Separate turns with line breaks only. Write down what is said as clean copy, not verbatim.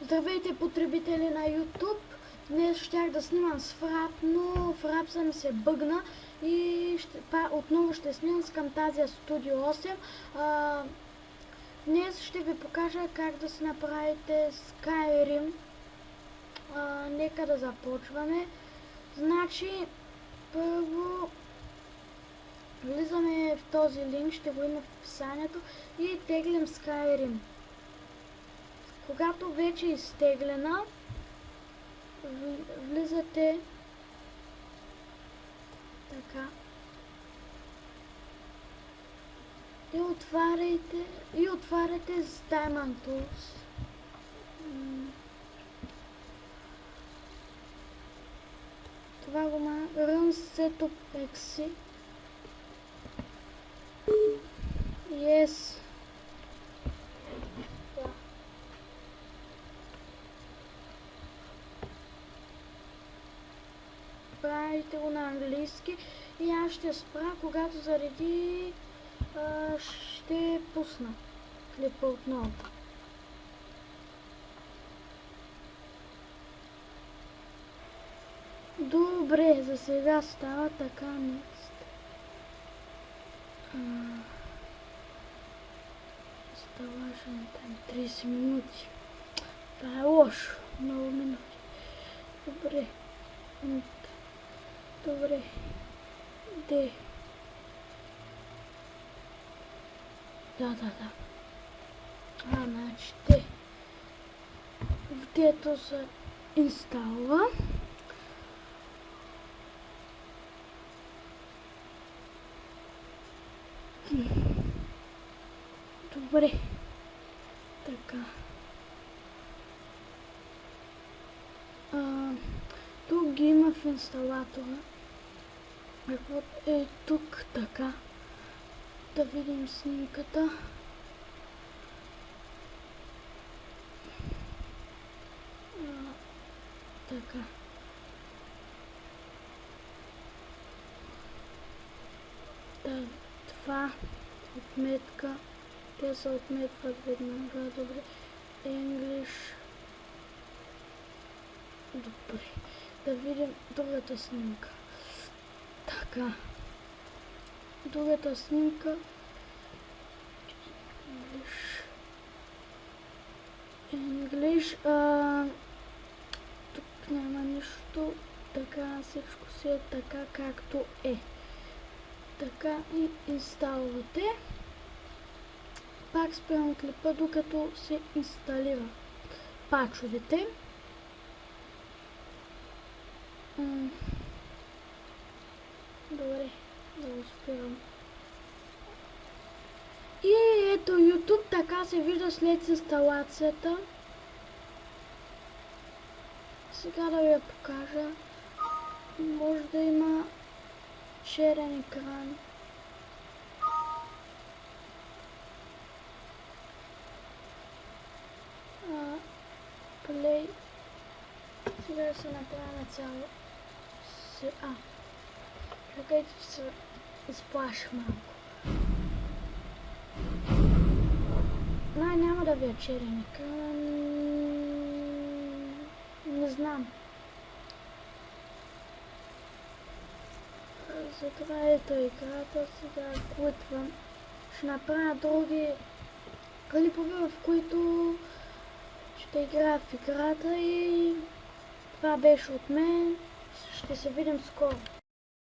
Здравейте, потребители на YouTube! Днес щях да снимам с Фрап, но Фрапса ми се бъгна и отново ще снимам с Camtasia Studio 8. Днес ще ви покажа как да си направите Skyrim. Нека да започваме. Значи, първо влизаме в този линк, ще го има в описанието и теглим Skyrim. Когато вече е изтеглена, влизате така и отваряте с Diamond Tools. Това го Run Setup Exe. Yes. Правите го на английски и аз ще спра, когато зареди, ще пусна клипа отново. Добре, за сега става така next. Installation time 30 минути. Това е лошо, много минути. Добре. Добре. Де? Да. Значи де. Дето се инсталва. Добре. Така. Тук ги има в инсталатора. Е тук така. Да видим снимката. Така. Това отметка. Те се отметват веднага. Добре. English. Добре. Да видим другата снимка. Така. Другата снимка. English. Тук няма нищо. Така всичко си е така както е. Така и инсталвате. Пак спрям клипа, докато се инсталира пачовете. Добре, да го спирам. И ето YouTube така се вижда след инсталацията. Сега да ви я покажа. Може да има черен екран. Play. Сега да се направя на цяло. Чакайте, че се изплаши малко. Няма да ви е черен екран. Не знам. Затова ето играта. Сега клипвам. Ще направя други клипове, в които ще играя в играта и това беше от мен. Ще се видим скоро.